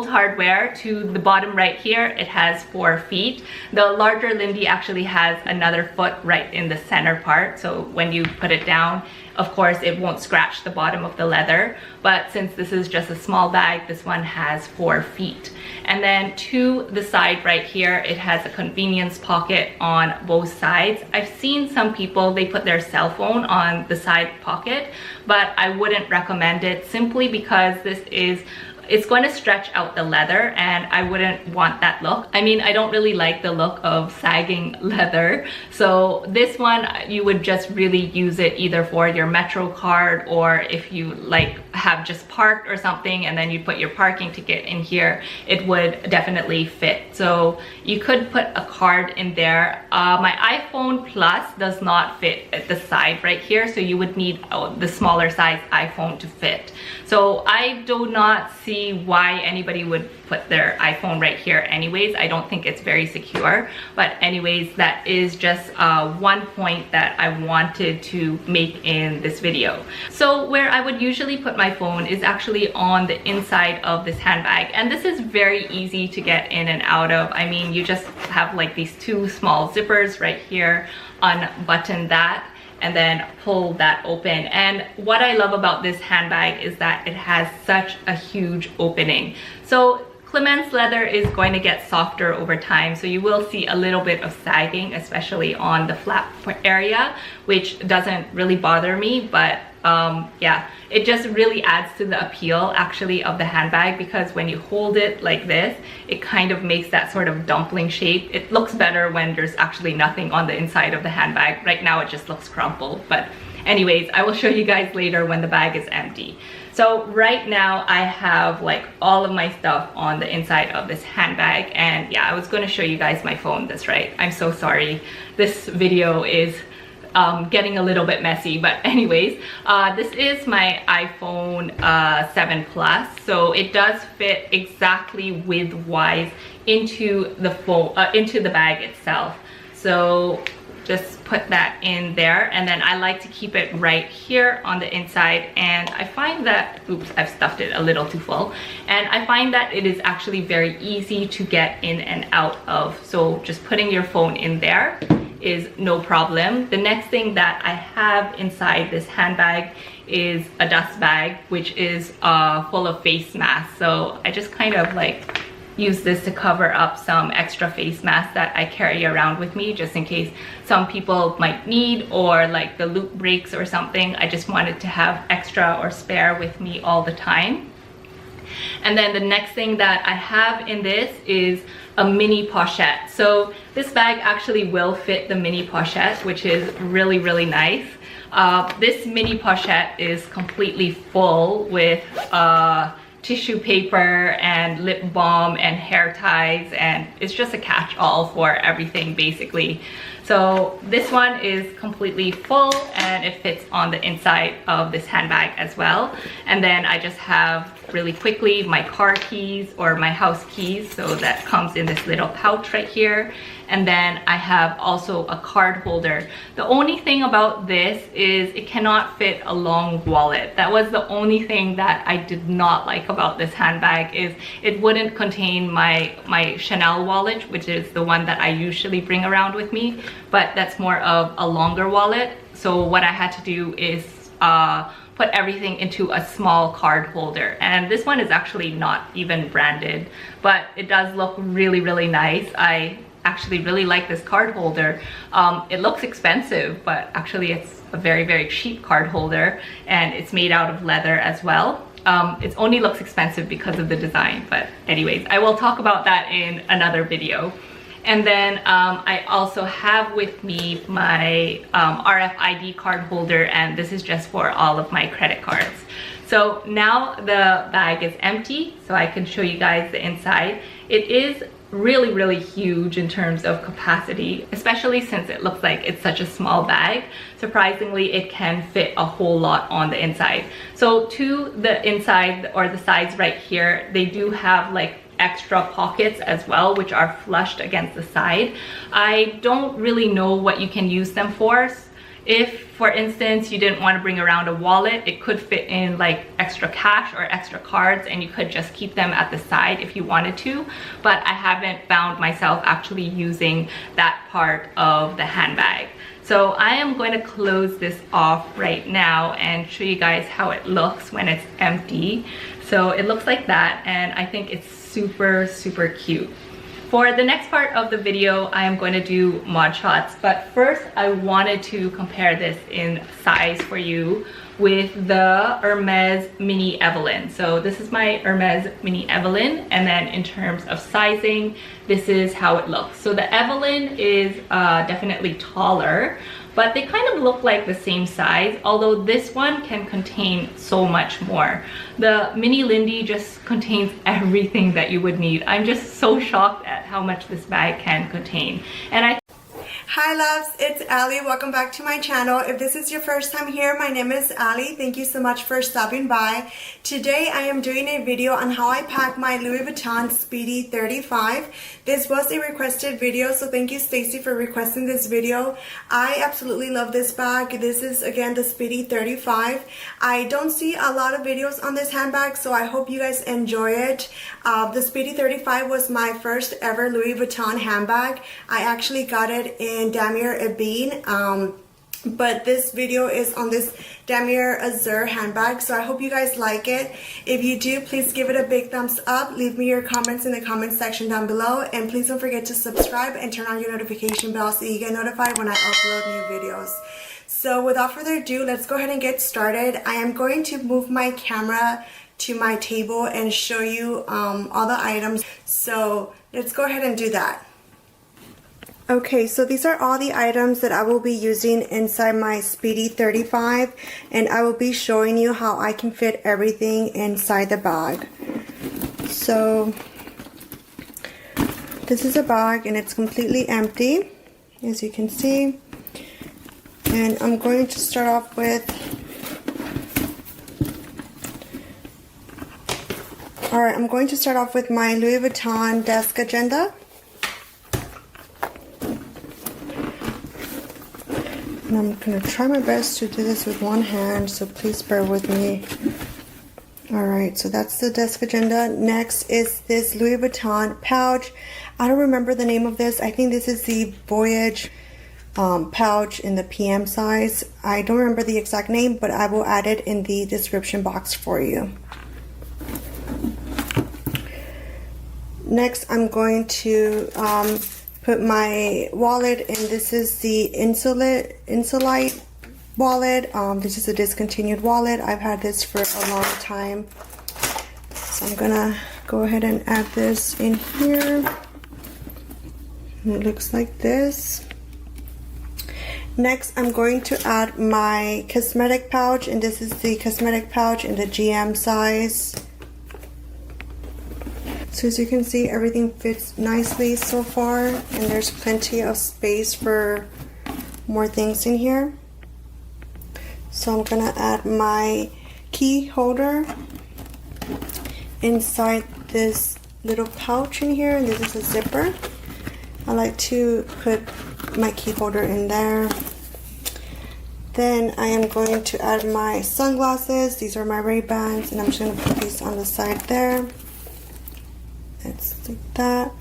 hardware to the bottom right here, it has 4 feet. The larger Lindy actually has another foot right in the center part, so when you put it down, of course it won't scratch the bottom of the leather. But since this is just a small bag, this one has 4 feet. And then to the side right here, it has a convenience pocket on both sides. I've seen some people, they put their cell phone on the side pocket, but I wouldn't recommend it, simply because it's going to stretch out the leather and I wouldn't want that look. I mean, I don't really like the look of sagging leather. So this one, you would just really use it either for your Metro card, or if you like have just parked or something and then you put your parking ticket in here, it would definitely fit. So you could put a card in there. My iPhone Plus does not fit at the side right here, so you would need the smaller size iPhone to fit. So I do not see why anybody would put their iPhone right here anyways. I don't think it's very secure, but anyways, that is just one point that I wanted to make in this video. So where I would usually put my phone is actually on the inside of this handbag, and this is very easy to get in and out of. I mean, you just have like these 2 small zippers right here, unbutton that, and then pull that open. And what I love about this handbag is that it has such a huge opening. So Clemence leather is going to get softer over time, so you will see a little bit of sagging, especially on the flap area, which doesn't really bother me. But yeah, it just really adds to the appeal actually of the handbag, because when you hold it like this, it kind of makes that sort of dumpling shape. It looks better when there's actually nothing on the inside of the handbag. Right now it just looks crumpled, but anyways, I will show you guys later when the bag is empty. So right now I have like all of my stuff on the inside of this handbag, and yeah, I was going to show you guys my phone. That's right, I'm so sorry, this video is getting a little bit messy, but anyways, this is my iPhone 7 Plus, so it does fit exactly width-wise into the phone, into the bag itself. So just put that in there, and then I like to keep it right here on the inside. And I find that, oops, I've stuffed it a little too full, and I find that it is actually very easy to get in and out of. So just putting your phone in there is no problem. The next thing that I have inside this handbag is a dust bag, which is full of face masks. So I just kind of like use this to cover up some extra face masks that I carry around with me, just in case some people might need, or like the loop breaks or something. I just wanted to have extra or spare with me all the time. And then the next thing that I have in this is a mini pochette. So this bag actually will fit the mini pochette, which is really, really nice. This mini pochette is completely full with tissue paper and lip balm and hair ties, and it's just a catch-all for everything basically. So this one is completely full and it fits on the inside of this handbag as well. And then I just have really quickly my car keys or my house keys, so that comes in this little pouch right here. And then I have also a card holder. The only thing about this is it cannot fit a long wallet. That was the only thing that I did not like about this handbag, is it wouldn't contain my Chanel wallet, which is the one that I usually bring around with me, but that's more of a longer wallet. So what I had to do is put everything into a small card holder, and this one is actually not even branded, but it does look really, really nice. I actually really like this card holder. It looks expensive, but actually it's a very, very cheap card holder, and it's made out of leather as well. It only looks expensive because of the design, but anyways, I will talk about that in another video. And then I also have with me my RFID card holder, and this is just for all of my credit cards. So now the bag is empty, so I can show you guys the inside. It is really, really huge in terms of capacity, especially since it looks like it's such a small bag. Surprisingly, it can fit a whole lot on the inside. So to the inside, or the sides right here, they do have like extra pockets as well, which are flushed against the side. I don't really know what you can use them for. If, for instance, you didn't want to bring around a wallet, it could fit in like extra cash or extra cards, and you could just keep them at the side if you wanted to. But I haven't found myself actually using that part of the handbag. So I am going to close this off right now and show you guys how it looks when it's empty. So it looks like that, and I think it's super, super cute. For the next part of the video, I am going to do mod shots, but first I wanted to compare this in size for you with the Hermes Mini Evelyn. So this is my Hermes Mini Evelyn, and then in terms of sizing, this is how it looks. So the Evelyn is definitely taller, but they kind of look like the same size, although this one can contain so much more. The Mini Lindy just contains everything that you would need. I'm just so shocked at how much this bag can contain. And Hi loves, it's Ali. Welcome back to my channel. If this is your first time here, my name is Ali. Thank you so much for stopping by. Today I am doing a video on how I pack my Louis Vuitton Speedy 35. This was a requested video, so thank you Stacy for requesting this video. I absolutely love this bag. This is again the Speedy 35. I don't see a lot of videos on this handbag, so I hope you guys enjoy it. The Speedy 35 was my first ever Louis Vuitton handbag. I actually got it in Damier Ebene, but this video is on this Damier Azur handbag, so I hope you guys like it. If you do, please give it a big thumbs up. Leave me your comments in the comment section down below, and please don't forget to subscribe and turn on your notification bell so you get notified when I upload new videos. So without further ado, let's go ahead and get started. I am going to move my camera to my table and show you all the items, so let's go ahead and do that. Okay, so these are all the items that I will be using inside my Speedy 35, and I will be showing you how I can fit everything inside the bag. So this is a bag and it's completely empty, as you can see. And I'm going to start off with my Louis Vuitton desk agenda. And I'm going to try my best to do this with one hand, so please bear with me. Alright, so that's the desk agenda. Next is this Louis Vuitton pouch. I don't remember the name of this. I think this is the Voyage pouch in the PM size. I don't remember the exact name, but I will add it in the description box for you. Next, I'm going to put my wallet, and this is the Insolite wallet. This is a discontinued wallet. I've had this for a long time, so I'm gonna go ahead and add this in here. And it looks like this. Next, I'm going to add my cosmetic pouch, and this is the cosmetic pouch in the GM size. So as you can see, everything fits nicely so far, and there's plenty of space for more things in here. So I'm gonna add my key holder inside this little pouch in here, and this is a zipper. I like to put my key holder in there. Then I am going to add my sunglasses. These are my Ray-Bans, and I'm just gonna put these on the side there. It's like that.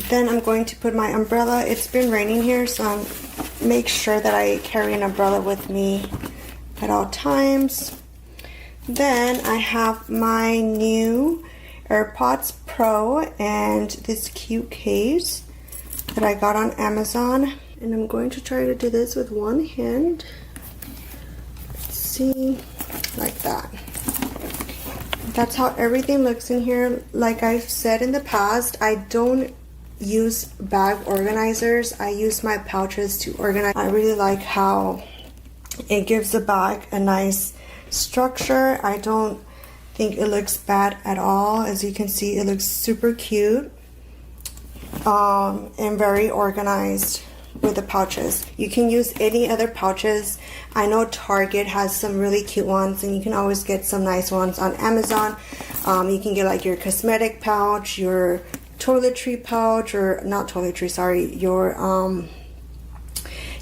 Then I'm going to put my umbrella. It's been raining here, so I'll make sure that I carry an umbrella with me at all times. Then I have my new AirPods Pro and this cute case that I got on Amazon. And I'm going to try to do this with one hand. Let's see, like that. That's how everything looks in here. Like I've said in the past, I don't use bag organizers. I use my pouches to organize. I really like how it gives the bag a nice structure. I don't think it looks bad at all. As you can see, it looks super cute and very organized with the pouches. You can use any other pouches. I know Target has some really cute ones, and you can always get some nice ones on Amazon. You can get like your cosmetic pouch, your toiletry pouch, or not toiletry, sorry, your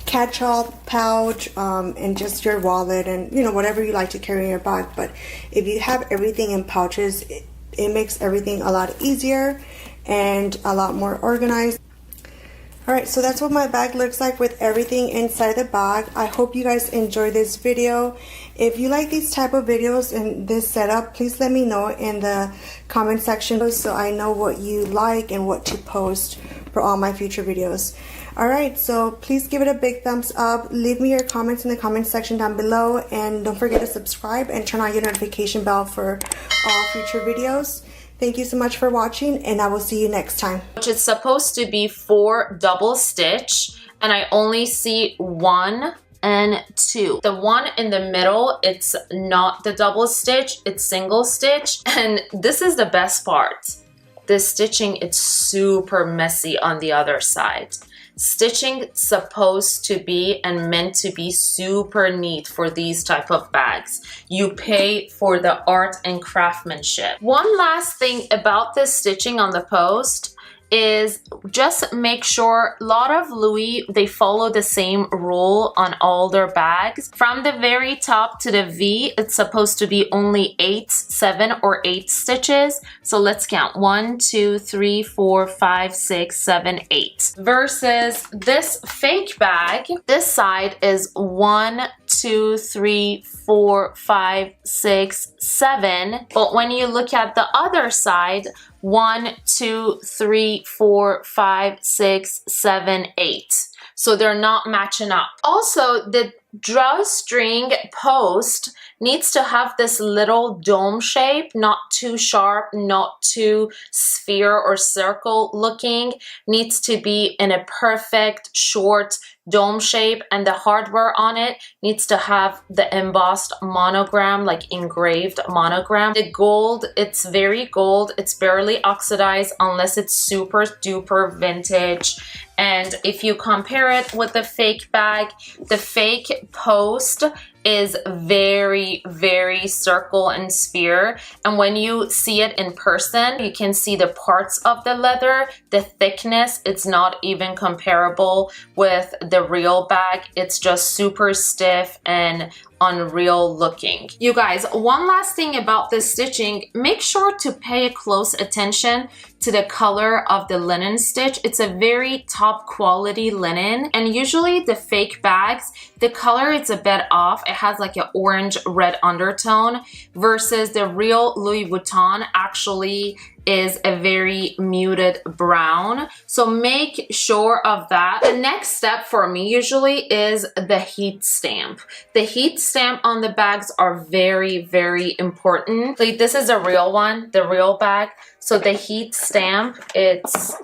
catch-all pouch and just your wallet and, you know, whatever you like to carry in your bag. But if you have everything in pouches, it makes everything a lot easier and a lot more organized. Alright, so that's what my bag looks like with everything inside the bag. I hope you guys enjoy this video. If you like these type of videos and this setup, please let me know in the comment section so I know what you like and what to post for all my future videos. Alright, so please give it a big thumbs up. Leave me your comments in the comment section down below. And don't forget to subscribe and turn on your notification bell for all future videos. Thank you so much for watching, and I will see you next time. Which is supposed to be 4 double stitch, and I only see 1 and 2. The one in the middle, it's not the double stitch, it's single stitch. And this is the best part. The stitching, it's super messy on the other side. Stitching supposed to be and meant to be super neat for these type of bags. You pay for the art and craftsmanship. One last thing about this stitching on the post is just make sure, a lot of Louis, they follow the same rule on all their bags. From the very top to the V, it's supposed to be only 7 or 8 stitches. So let's count 1, 2, 3, 4, 5, 6, 7, 8. Versus this fake bag, this side is 1, 2, 3, 4, 5, 6, 7. But when you look at the other side, 1, 2, 3, 4, 5, 6, 7, 8. So they're not matching up. Also, the drawstring post needs to have this little dome shape, not too sharp, not too sphere or circle looking. Needs to be in a perfect short dome shape, and the hardware on it needs to have the embossed monogram, like engraved monogram. The gold, it's very gold, it's barely oxidized unless it's super duper vintage. And if you compare it with the fake bag, the fake post is very, very circle and sphere. And when you see it in person, you can see the parts of the leather, the thickness, it's not even comparable with the real bag. It's just super stiff and unreal looking. You guys, one last thing about this stitching, make sure to pay close attention to the color of the linen stitch. It's a very top quality linen, and usually the fake bags, the color is a bit off. It has like an orange red undertone versus the real Louis Vuitton actually is a very muted brown. So make sure of that. The next step for me usually is the heat stamp. The heat stamp on the bags are very, very important. Like this is a real one, the real bag. So the heat stamp, it's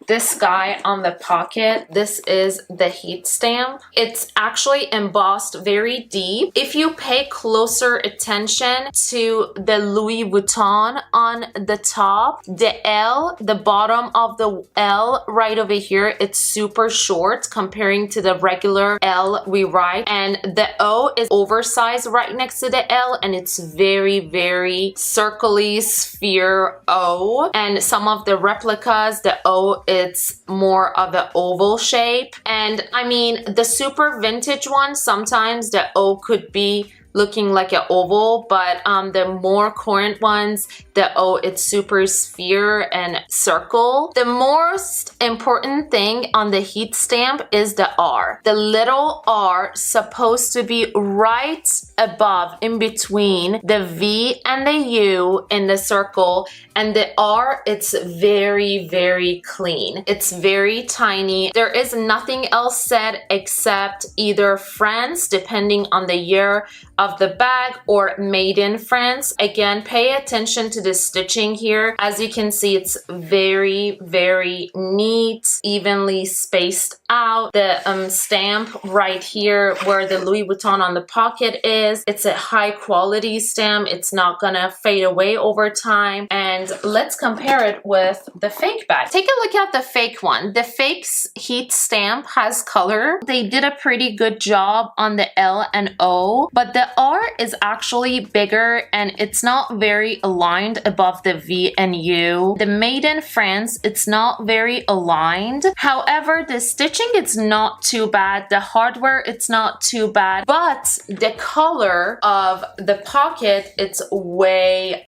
this guy on the pocket. This is the heat stamp. It's actually embossed very deep. If you pay closer attention to the Louis Vuitton on the top, the L, the bottom of the L right over here, it's super short comparing to the regular L we write. And the O is oversized right next to the L, and it's very, very circly sphere O. And some of the replicas, the O is it's more of an oval shape. And I mean, the super vintage one, sometimes the O could be looking like an oval, but the more current ones, the O, it's super sphere and circle. The most important thing on the heat stamp is the R. The little R supposed to be right above, in between the V and the U in the circle, and the R, it's very, very clean. It's very tiny. There is nothing else said except either France, depending on the year of the bag, or made in France. Again, pay attention to the stitching here. As you can see, it's very, very neat, evenly spaced out. The stamp right here where the Louis Vuitton on the pocket is, it's a high quality stamp. It's not gonna fade away over time. And let's compare it with the fake bag. Take a look at the fake one. The fake's heat stamp has color. They did a pretty good job on the L and O, but the R is actually bigger and it's not very aligned above the V and U. The Made in France, it's not very aligned. However, the stitching, it's not too bad. The hardware, it's not too bad. But the color of the pocket, it's way